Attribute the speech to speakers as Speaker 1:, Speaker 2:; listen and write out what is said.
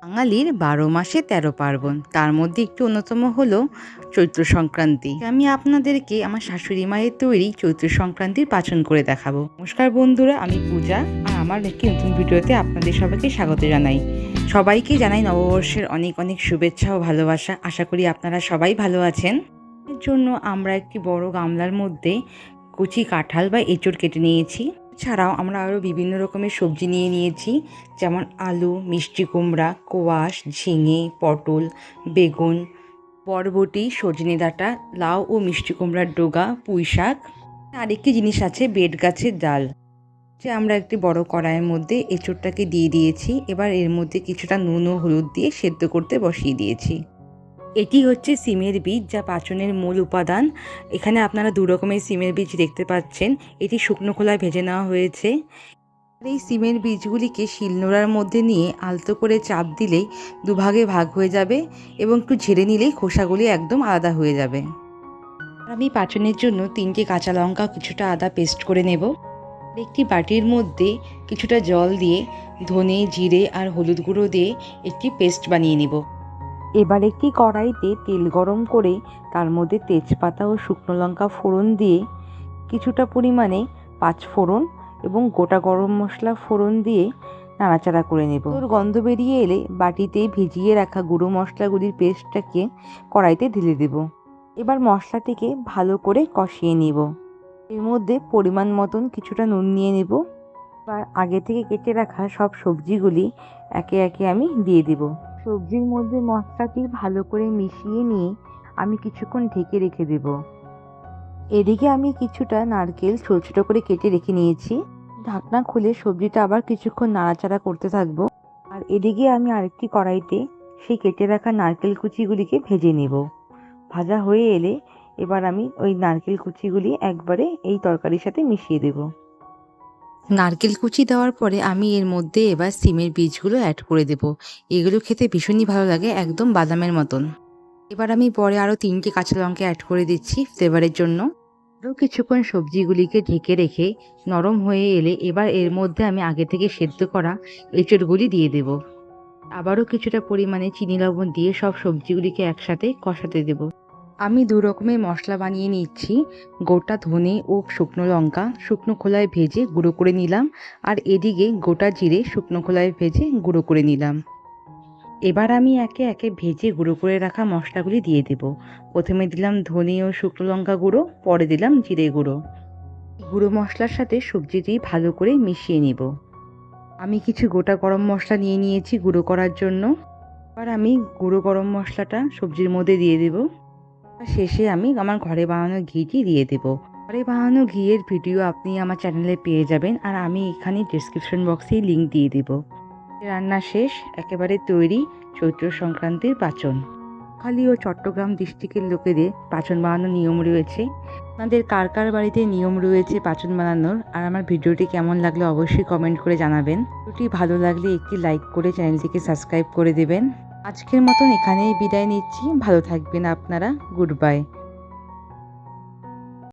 Speaker 1: বাঙালির ১২ মাসে ১৩ পার্বণ, তার মধ্যে একটি অন্যতম হলো চৈত্র সংক্রান্তি। আমি আপনাদেরকে আমার শাশুড়ি মায়ের তৈরি চৈত্র সংক্রান্তির পাচন করে দেখাবো। নমস্কার বন্ধুরা, আমি পূজা আর আমার একটি নতুন ভিডিওতে আপনাদের সবাইকে স্বাগত জানাই। সবাইকে জানাই নববর্ষের অনেক অনেক শুভেচ্ছা ও ভালোবাসা। আশা করি আপনারা সবাই ভালো আছেন। এর জন্য আমরা একটি বড় গামলার মধ্যে কচি কাঁঠাল বা এঁচড় কেটে নিয়েছি। ছাড়াও আমরা আরও বিভিন্ন রকমের সবজি নিয়ে নিয়েছি, যেমন আলু, মিষ্টি কুমড়া, কোয়াশ, ঝিঙে, পটল, বেগুন, বরবটি, সজনে ডাঁটা, লাউ ও মিষ্টি কুমড়ার ডগা, পুঁই শাক। আরেকটি জিনিস আছে, বেট গাছের ডাল। যে আমরা একটি বড় কড়াইয়ের মধ্যে এঁচড়টাকে দিয়ে দিয়েছি। এবার এর মধ্যে কিছুটা নুন ও হলুদ দিয়ে সেদ্ধ করতে বসিয়ে দিয়েছি। এটি হচ্ছে সিমের বীজ, যা পাচনের মূল উপাদান। এখানে আপনারা দু রকমের সিমের বীজ দেখতে পাচ্ছেন। এটি শুকনো খোলায় ভেজে নেওয়া হয়েছে। এই সিমের বীজগুলিকে শিলনোড়ার মধ্যে নিয়ে আলতো করে চাপ দিলেই দুভাগে ভাগ হয়ে যাবে এবং একটু ঝেড়ে নিলেই খোসাগুলি একদম আলাদা হয়ে যাবে। আমি পাচনের জন্য 3টে কাঁচা লঙ্কা, কিছুটা আদা পেস্ট করে নেব। একটি বাটির মধ্যে কিছুটা জল দিয়ে ধনে, জিরে আর হলুদ গুঁড়ো দিয়ে একটি পেস্ট বানিয়ে নেব। এবার একটি কড়াইতে তেল গরম করে তার মধ্যে তেজপাতা ও শুকনো লঙ্কা ফোড়ন দিয়ে কিছুটা পরিমাণে পাঁচফোড়ন এবং গোটা গরম মশলা ফোড়ন দিয়ে নাড়াচাড়া করে নেব। তোর গন্ধ বেরিয়ে এলে বাটিতে ভিজিয়ে রাখা গুঁড়ো মশলাগুলির পেস্টটাকে কড়াইতে ঢেলে দেব। এবার মশলাটিকে ভালো করে কষিয়ে নেব। এর মধ্যে পরিমাণ মতন কিছুটা নুন নিয়ে নেব। এবার আগে থেকে কেটে রাখা সব সবজিগুলি একে একে আমি দিয়ে দেব। সবজির মধ্যে মশলাটি ভালো করে মিশিয়ে নিয়ে আমি কিছুক্ষণ ঢেকে রেখে দেব। এদিকে আমি কিছুটা নারকেল ছোটো ছোটো করে কেটে রেখে নিয়েছি। ঢাকনা খুলে সবজিটা আবার কিছুক্ষণ নাড়াচাড়া করতে থাকবো। আর এদিকে আমি আরেকটি কড়াইতে সেই কেটে রাখা নারকেল কুচিগুলিকে ভেজে নেব। ভাজা হয়ে এলে এবার আমি ওই নারকেল কুচিগুলি একবারে এই তরকারির সাথে মিশিয়ে দেব। নারকেল কুচি দেওয়ার পরে আমি এর মধ্যে এবার সিমের বীজগুলো অ্যাড করে দেব। এগুলো খেতে ভীষণই ভালো লাগে, একদম বাদামের মতন। এবার আমি পরে আরও 3টে কাঁচা লঙ্কা অ্যাড করে দিচ্ছি ফ্লেভারের জন্য। আরও কিছুক্ষণ সবজিগুলিকে ঢেকে রেখে নরম হয়ে এলে এবার এর মধ্যে আমি আগে থেকে সেদ্ধ করা এঁচড়গুলি দিয়ে দেব। আবারও কিছুটা পরিমাণে চিনি লবণ দিয়ে সব সবজিগুলিকে একসাথে কষাতে দেব। আমি 2 রকমের মশলা বানিয়ে নিচ্ছি। গোটা ধনে ও শুকনো লঙ্কা শুকনো খোলায় ভেজে গুঁড়ো করে নিলাম, আর এদিকে গোটা জিরে শুকনো খোলায় ভেজে গুঁড়ো করে নিলাম। এবার আমি একে একে ভেজে গুঁড়ো করে রাখা মশলাগুলি দিয়ে দেব। প্রথমে দিলাম ধনে ও শুকনো লঙ্কা গুঁড়ো, পরে দিলাম জিরে গুঁড়ো। গুঁড়ো মশলার সাথে সবজিটি ভালো করে মিশিয়ে নেব। আমি কিছু গোটা গরম মশলা নিয়ে নিয়েছি গুঁড়ো করার জন্য। এবার আমি গুঁড়ো গরম মশলাটা সবজির মধ্যে দিয়ে দেব। শেষে আমি আমার ঘরে বানানো ঘিটি দিয়ে দেব। ঘরে বানানো ঘিয়ের ভিডিও আপনি আমার চ্যানেলে পেয়ে যাবেন, আর আমি এখানে ডেসক্রিপশন বক্সেই লিঙ্ক দিয়ে দেব। রান্না শেষ, একেবারে তৈরি চৈত্র সংক্রান্তির পাচন। খালি ও চট্টগ্রাম ডিস্ট্রিক্টের লোকেদের পাচন বানানোর নিয়ম রয়েছে। আপনাদের কার কার বাড়িতে নিয়ম রয়েছে পাচন বানানোর, আর আমার ভিডিওটি কেমন লাগলো অবশ্যই কমেন্ট করে জানাবেন। ভিডিওটি ভালো লাগলে একটি লাইক করে চ্যানেলটিকে সাবস্ক্রাইব করে দেবেন। আজকের মতন এখানেই বিদায় নিচ্ছি। ভালো থাকবেন আপনারা। Good bye.